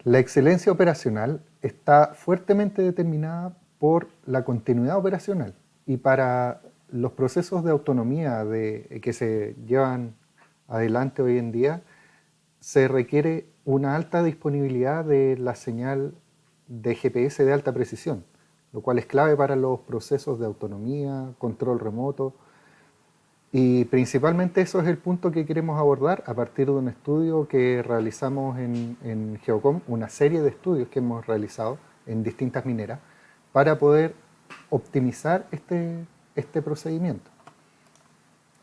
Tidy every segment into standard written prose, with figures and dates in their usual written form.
La excelencia operacional está fuertemente determinada por la continuidad operacional y para los procesos de autonomía que se llevan adelante hoy en día se requiere una alta disponibilidad de la señal de GPS de alta precisión, lo cual es clave para los procesos de autonomía, control remoto. Y principalmente eso es el punto que queremos abordar a partir de un estudio que realizamos en Geocom, una serie de estudios que hemos realizado en distintas mineras para poder optimizar este procedimiento,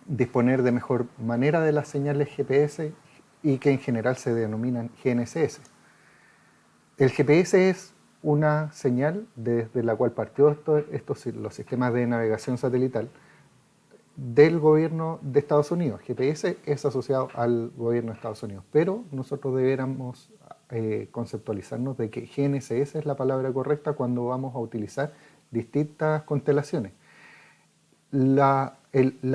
disponer de mejor manera de las señales GPS y que en general se denominan GNSS. El GPS es una señal desde la cual partió los sistemas de navegación satelital del gobierno de Estados Unidos. GPS es asociado al gobierno de Estados Unidos, pero nosotros deberíamos conceptualizarnos de que GNSS es la palabra correcta cuando vamos a utilizar distintas constelaciones. La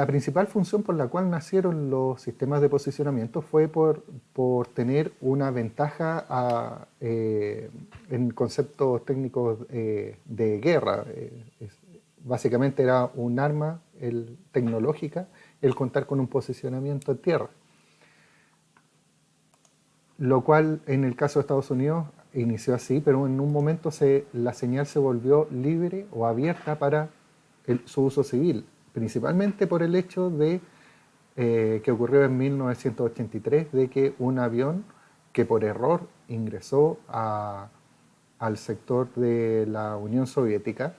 principal función por la cual nacieron los sistemas de posicionamiento fue por tener una ventaja en conceptos técnicos de guerra. Básicamente era un arma tecnológica el contar con un posicionamiento en tierra, lo cual en el caso de Estados Unidos inició así, pero en un momento la señal se volvió libre o abierta para su uso civil, principalmente por el hecho de que ocurrió en 1983, de que un avión que por error ingresó al sector de la Unión Soviética,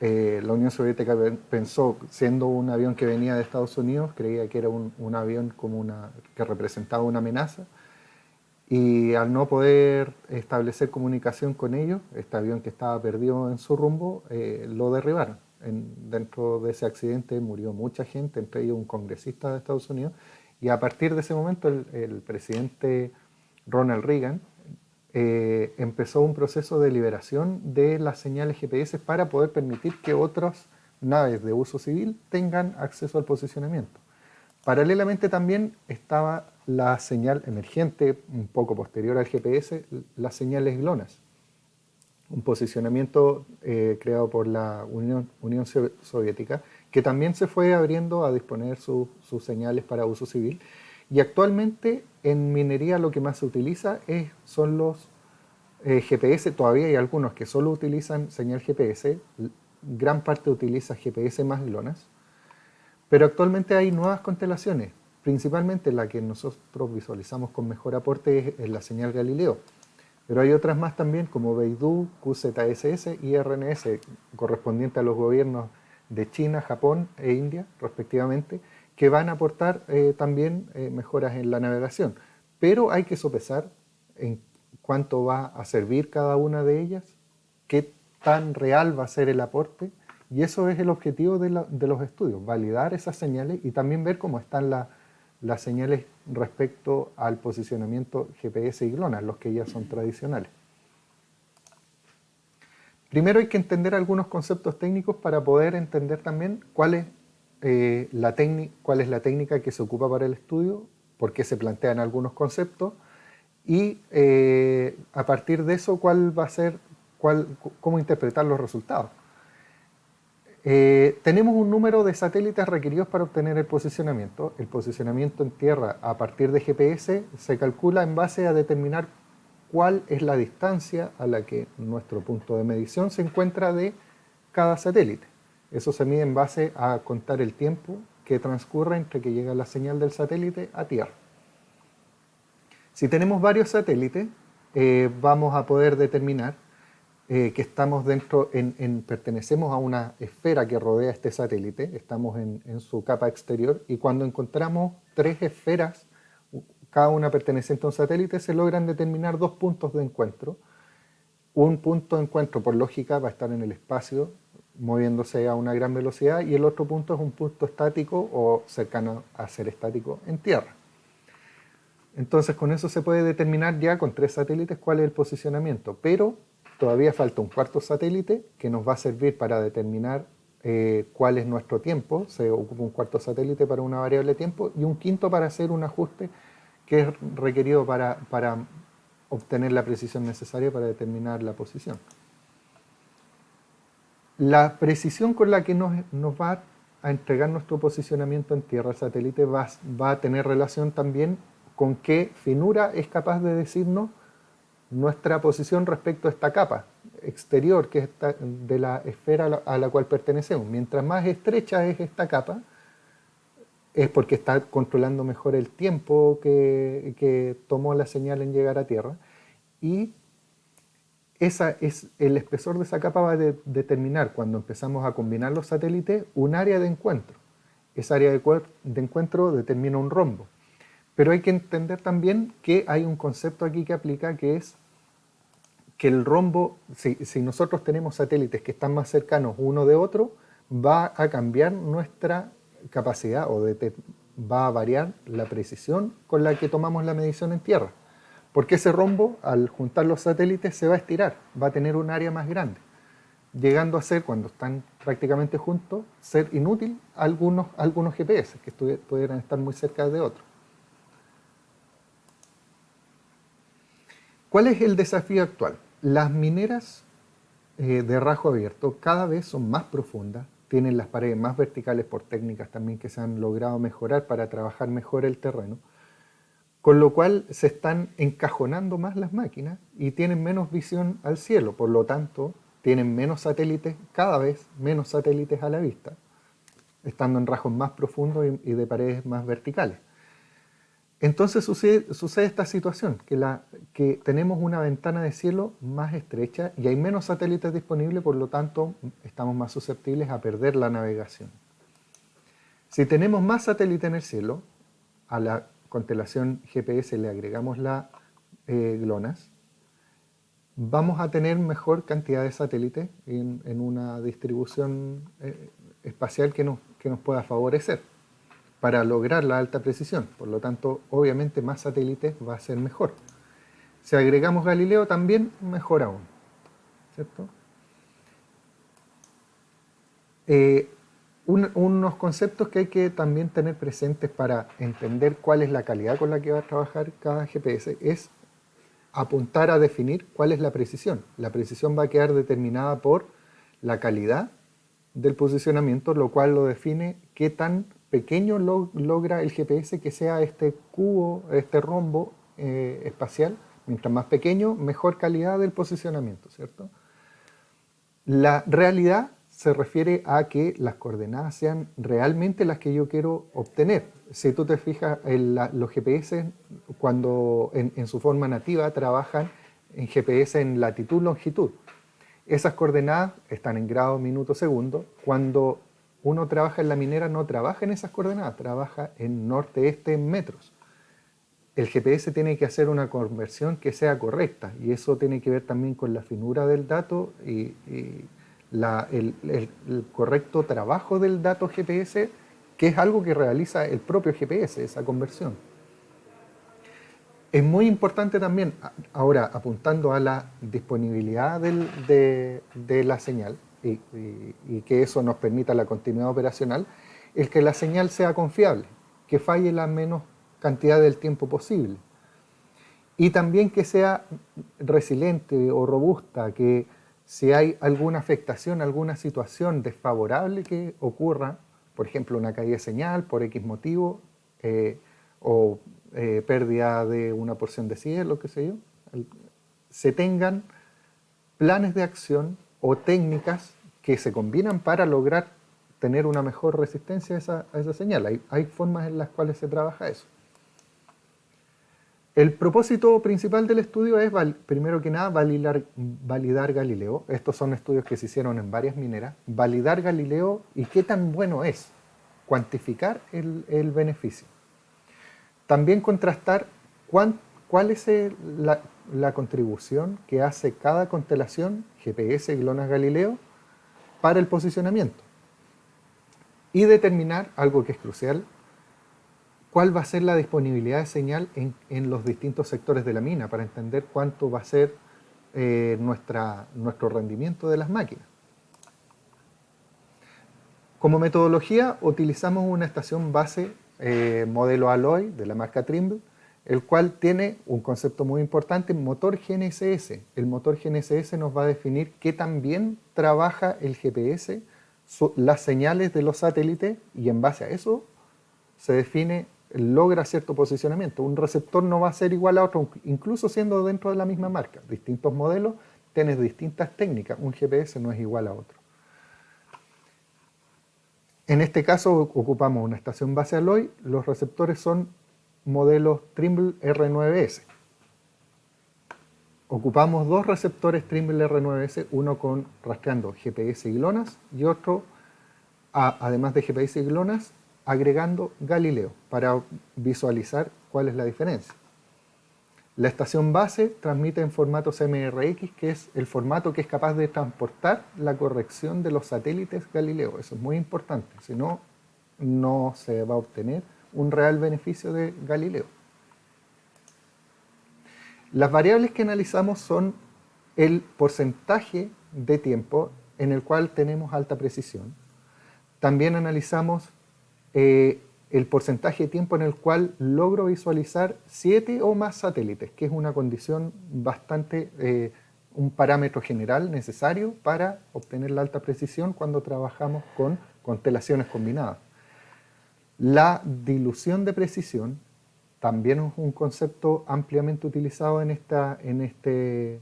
la Unión Soviética pensó, siendo un avión que venía de Estados Unidos, creía que era un avión que representaba una amenaza, y al no poder establecer comunicación con ellos, este avión que estaba perdido en su rumbo, lo derribaron. Dentro de ese accidente murió mucha gente, entre ellos un congresista de Estados Unidos, y a partir de ese momento el presidente Ronald Reagan empezó un proceso de liberación de las señales GPS para poder permitir que otras naves de uso civil tengan acceso al posicionamiento. Paralelamente también estaba la señal emergente, un poco posterior al GPS, las señales GLONASS, un posicionamiento creado por la Unión Soviética, que también se fue abriendo a disponer sus señales para uso civil. Y actualmente en minería lo que más se utiliza son los GPS. Todavía hay algunos que solo utilizan señal GPS, gran parte utiliza GPS más GLONASS, pero actualmente hay nuevas constelaciones, principalmente la que nosotros visualizamos con mejor aporte es la señal Galileo. Pero hay otras más también como Beidou, QZSS y RNS, correspondientes a los gobiernos de China, Japón e India, respectivamente, que van a aportar también mejoras en la navegación. Pero hay que sopesar en cuánto va a servir cada una de ellas, qué tan real va a ser el aporte, y eso es el objetivo de los estudios, validar esas señales y también ver cómo están las señales respecto al posicionamiento GPS y GLONASS, los que ya son tradicionales. Primero hay que entender algunos conceptos técnicos para poder entender también cuál es la técnica que se ocupa para el estudio, por qué se plantean algunos conceptos y a partir de eso cómo interpretar los resultados. Tenemos un número de satélites requeridos para obtener el posicionamiento. El posicionamiento en tierra a partir de GPS se calcula en base a determinar cuál es la distancia a la que nuestro punto de medición se encuentra de cada satélite. Eso se mide en base a contar el tiempo que transcurre entre que llega la señal del satélite a tierra. Si tenemos varios satélites, vamos a poder determinar que estamos pertenecemos a una esfera que rodea este satélite, estamos en su capa exterior, y cuando encontramos tres esferas, cada una perteneciente a un satélite, se logran determinar dos puntos de encuentro. Un punto de encuentro, por lógica, va a estar en el espacio, moviéndose a una gran velocidad, y el otro punto es un punto estático o cercano a ser estático en tierra. Entonces, con eso se puede determinar ya con tres satélites cuál es el posicionamiento, pero todavía falta un cuarto satélite que nos va a servir para determinar cuál es nuestro tiempo. Se ocupa un cuarto satélite para una variable de tiempo y un quinto para hacer un ajuste que es requerido para obtener la precisión necesaria para determinar la posición. La precisión con la que nos va a entregar nuestro posicionamiento en tierra el satélite va a tener relación también con qué finura es capaz de decirnos nuestra posición respecto a esta capa exterior que es de la esfera a la cual pertenecemos. Mientras más estrecha es esta capa, es porque está controlando mejor el tiempo que tomó la señal en llegar a tierra, y el espesor de esa capa va a determinar, cuando empezamos a combinar los satélites, un área de encuentro. Esa área de encuentro determina un rombo. Pero hay que entender también que hay un concepto aquí que aplica, que es que el rombo, si nosotros tenemos satélites que están más cercanos uno de otro, va a cambiar nuestra capacidad va a variar la precisión con la que tomamos la medición en tierra. Porque ese rombo, al juntar los satélites, se va a estirar, va a tener un área más grande, llegando a ser, cuando están prácticamente juntos, ser inútil algunos GPS que pudieran estar muy cerca de otros. ¿Cuál es el desafío actual? Las mineras de rajo abierto cada vez son más profundas, tienen las paredes más verticales por técnicas también que se han logrado mejorar para trabajar mejor el terreno, con lo cual se están encajonando más las máquinas y tienen menos visión al cielo, por lo tanto tienen menos satélites, cada vez menos satélites a la vista, estando en rajos más profundos y de paredes más verticales. Entonces sucede esta situación, que tenemos una ventana de cielo más estrecha y hay menos satélites disponibles, por lo tanto estamos más susceptibles a perder la navegación. Si tenemos más satélites en el cielo, a la constelación GPS le agregamos la GLONASS, vamos a tener mejor cantidad de satélites en una distribución espacial que nos pueda favorecer para lograr la alta precisión. Por lo tanto, obviamente más satélites va a ser mejor. Si agregamos Galileo también, mejor aún, ¿cierto? Unos conceptos que hay que también tener presentes para entender cuál es la calidad con la que va a trabajar cada GPS es apuntar a definir cuál es la precisión. La precisión va a quedar determinada por la calidad del posicionamiento, lo cual lo define qué tan pequeño logra el GPS que sea este cubo, este rombo espacial. Mientras más pequeño, mejor calidad del posicionamiento, ¿cierto? La realidad se refiere a que las coordenadas sean realmente las que yo quiero obtener. Si tú te fijas, los GPS, cuando en su forma nativa, trabajan en GPS en latitud, longitud. Esas coordenadas están en grados, minutos, segundos. Cuando uno trabaja en la minera, no trabaja en esas coordenadas, trabaja en norte-este, en metros. El GPS tiene que hacer una conversión que sea correcta, y eso tiene que ver también con la finura del dato y el correcto trabajo del dato GPS, que es algo que realiza el propio GPS, esa conversión. Es muy importante también, ahora apuntando a la disponibilidad de la señal y que eso nos permita la continuidad operacional, el que la señal sea confiable, que falle la menos cantidad del tiempo posible, y también que sea resiliente o robusta, que si hay alguna afectación, alguna situación desfavorable que ocurra, por ejemplo una caída de señal por X motivo, o pérdida de una porción de cielo, qué sé yo, se tengan planes de acción o técnicas que se combinan para lograr tener una mejor resistencia a esa señal. Hay formas en las cuales se trabaja eso. El propósito principal del estudio es, primero que nada, validar Galileo. Estos son estudios que se hicieron en varias mineras. Validar Galileo y qué tan bueno es. Cuantificar el beneficio. También contrastar cuál es la contribución que hace cada constelación, GPS, GLONASS, Galileo, para el posicionamiento. Y determinar, algo que es crucial, cuál va a ser la disponibilidad de señal en los distintos sectores de la mina, para entender cuánto va a ser nuestro rendimiento de las máquinas. Como metodología utilizamos una estación base modelo Alloy de la marca Trimble, el cual tiene un concepto muy importante, motor GNSS. El motor GNSS nos va a definir qué tan bien trabaja el GPS, las señales de los satélites, y en base a eso se define, logra cierto posicionamiento. Un receptor no va a ser igual a otro, incluso siendo dentro de la misma marca. Distintos modelos, tienes distintas técnicas. Un GPS no es igual a otro. En este caso ocupamos una estación base Alloy. Los receptores son modelos Trimble R9S. Ocupamos dos receptores Trimble R9S, uno con rastreando GPS y GLONASS y otro, además de GPS y GLONASS, agregando Galileo para visualizar cuál es la diferencia. La estación base transmite en formato CMRX, que es el formato que es capaz de transportar la corrección de los satélites Galileo. Eso es muy importante, si no, no se va a obtener un real beneficio de Galileo. Las variables que analizamos son el porcentaje de tiempo en el cual tenemos alta precisión. También analizamos el porcentaje de tiempo en el cual logro visualizar 7 o más satélites, que es una condición bastante, un parámetro general necesario para obtener la alta precisión cuando trabajamos con constelaciones combinadas. La dilución de precisión también es un concepto ampliamente utilizado en este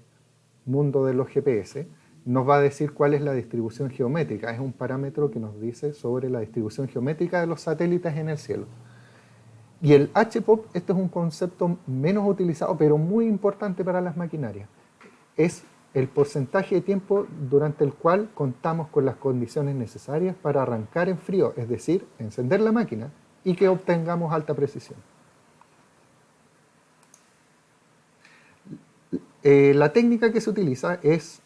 mundo de los GPS. Nos va a decir cuál es la distribución geométrica. Es un parámetro que nos dice sobre la distribución geométrica de los satélites en el cielo. Y el HPOP, este es un concepto menos utilizado, pero muy importante para las maquinarias. Es el porcentaje de tiempo durante el cual contamos con las condiciones necesarias para arrancar en frío, es decir, encender la máquina y que obtengamos alta precisión. La técnica que se utiliza es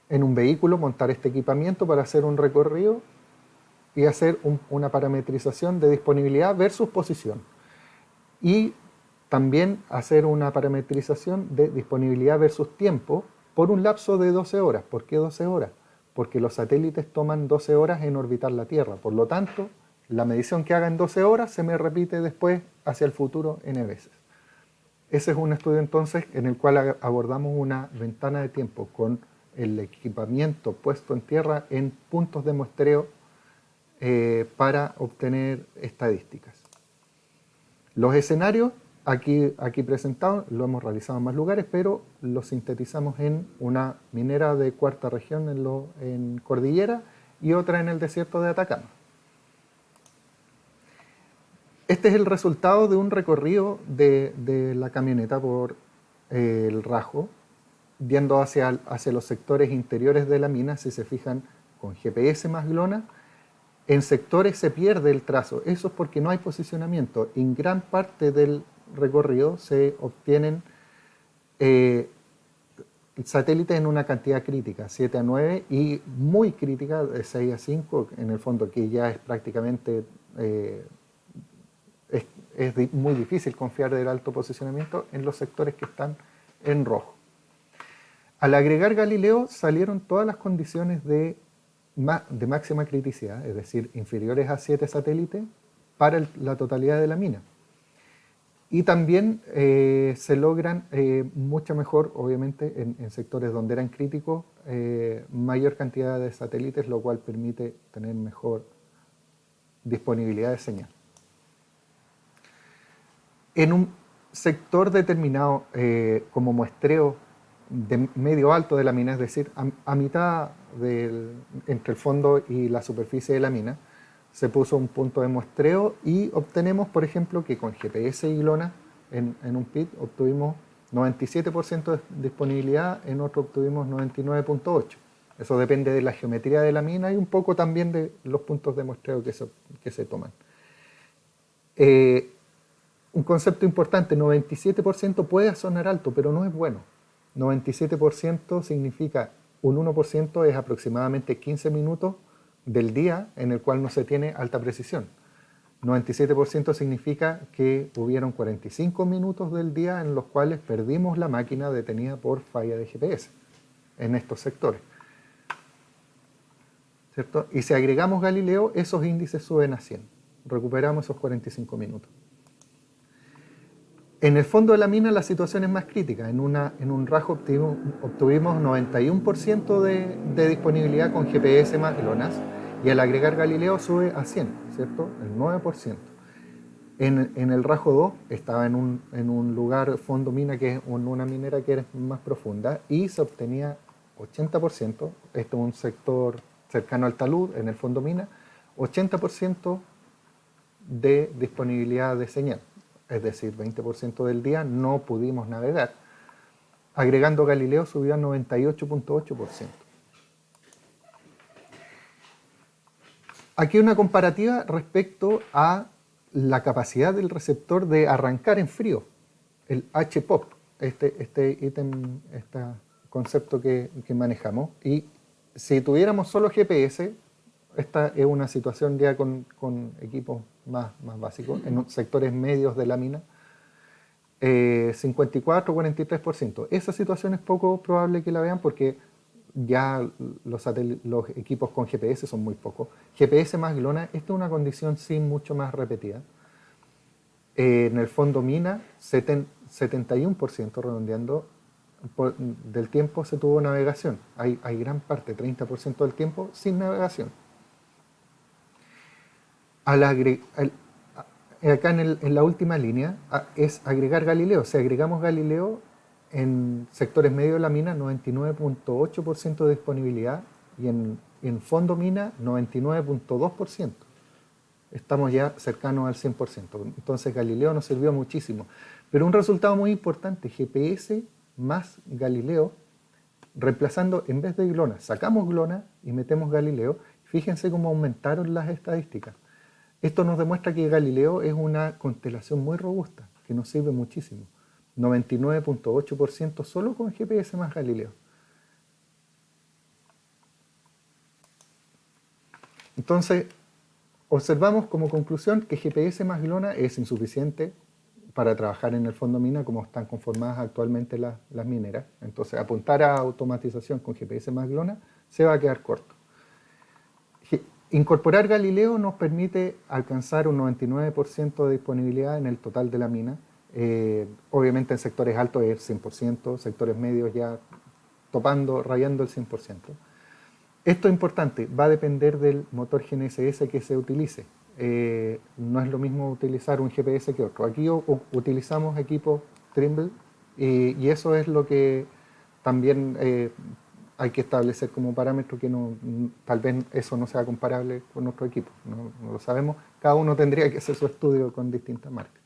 en un vehículo montar este equipamiento para hacer un recorrido y hacer una parametrización de disponibilidad versus posición. Y también hacer una parametrización de disponibilidad versus tiempo por un lapso de 12 horas. ¿Por qué 12 horas? Porque los satélites toman 12 horas en orbitar la Tierra. Por lo tanto, la medición que haga en 12 horas se me repite después hacia el futuro n veces. Ese es un estudio entonces en el cual abordamos una ventana de tiempo con el equipamiento puesto en tierra en puntos de muestreo para obtener estadísticas. Los escenarios aquí presentados lo hemos realizado en más lugares, pero los sintetizamos en una minera de cuarta región en Cordillera y otra en el desierto de Atacama. Este es el resultado de un recorrido de la camioneta por el Rajo, yendo hacia los sectores interiores de la mina. Si se fijan, con GPS más GLONASS, en sectores se pierde el trazo. Eso es porque no hay posicionamiento. En gran parte del recorrido se obtienen satélites en una cantidad crítica, 7 a 9, y muy crítica, de 6 a 5, en el fondo, que ya es prácticamente... es muy difícil confiar del alto posicionamiento en los sectores que están en rojo. Al agregar Galileo salieron todas las condiciones de máxima criticidad, es decir, inferiores a 7 satélites para la totalidad de la mina. Y también se logran mucho mejor, obviamente, en sectores donde eran críticos, mayor cantidad de satélites, lo cual permite tener mejor disponibilidad de señal. En un sector determinado, como muestreo de medio alto de la mina, es decir, a mitad entre el fondo y la superficie de la mina, se puso un punto de muestreo y obtenemos, por ejemplo, que con GPS y GLONASS en un pit obtuvimos 97% de disponibilidad, en otro obtuvimos 99.8%. Eso depende de la geometría de la mina y un poco también de los puntos de muestreo que se toman. Un concepto importante, 97% puede sonar alto, pero no es bueno. 97% significa un 1% es aproximadamente 15 minutos del día en el cual no se tiene alta precisión. 97% significa que hubieron 45 minutos del día en los cuales perdimos la máquina detenida por falla de GPS en estos sectores. ¿Cierto? Y si agregamos Galileo, esos índices suben a 100. Recuperamos esos 45 minutos. En el fondo de la mina la situación es más crítica. En un rajo obtuvimos 91% de disponibilidad con GPS más GLONASS, y al agregar Galileo sube a 100, ¿cierto? El 9%. En el rajo 2 estaba en un lugar fondo mina, que es una minera que es más profunda, y se obtenía 80%. Esto es un sector cercano al talud, en el fondo mina, 80% de disponibilidad de señal. Es decir, 20% del día no pudimos navegar. Agregando Galileo subió a 98.8%. Aquí una comparativa respecto a la capacidad del receptor de arrancar en frío, el HPOP, este ítem, este concepto que manejamos. Y si tuviéramos solo GPS, esta es una situación ya con equipos más básicos, en sectores medios de la mina, 54-43%. Esa situación es poco probable que la vean porque ya los equipos con GPS son muy pocos. GPS más GLONASS, esta es una condición sí mucho más repetida. En el fondo mina, 71% redondeando, del tiempo se tuvo navegación. Hay gran parte, 30% del tiempo, sin navegación. Acá en la última línea es agregar Galileo. Si agregamos Galileo en sectores medio de la mina, 99.8% de disponibilidad, y en fondo mina, 99.2%. Estamos ya cercanos al 100%. Entonces Galileo nos sirvió muchísimo. Pero un resultado muy importante, GPS más Galileo, reemplazando, en vez de GLONASS, sacamos GLONASS y metemos Galileo. Fíjense cómo aumentaron las estadísticas. Esto nos demuestra que Galileo es una constelación muy robusta, que nos sirve muchísimo. 99.8% solo con GPS más Galileo. Entonces, observamos como conclusión que GPS más GLONASS es insuficiente para trabajar en el fondo mina como están conformadas actualmente las mineras. Entonces, apuntar a automatización con GPS más GLONASS se va a quedar corto. Incorporar Galileo nos permite alcanzar un 99% de disponibilidad en el total de la mina. Obviamente en sectores altos es el 100%, sectores medios ya topando, rayando el 100%. Esto es importante, va a depender del motor GNSS que se utilice. No es lo mismo utilizar un GPS que otro. Aquí utilizamos equipos Trimble y eso es lo que también hay que establecer como parámetro, que tal vez eso no sea comparable con nuestro equipo. No lo sabemos, cada uno tendría que hacer su estudio con distintas marcas.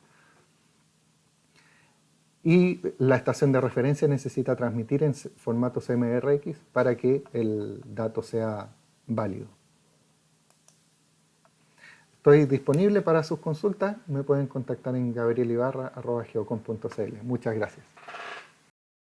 Y la estación de referencia necesita transmitir en formato CMRX para que el dato sea válido. Estoy disponible para sus consultas. Me pueden contactar en gabrielibarra@geocom.cl. Muchas gracias.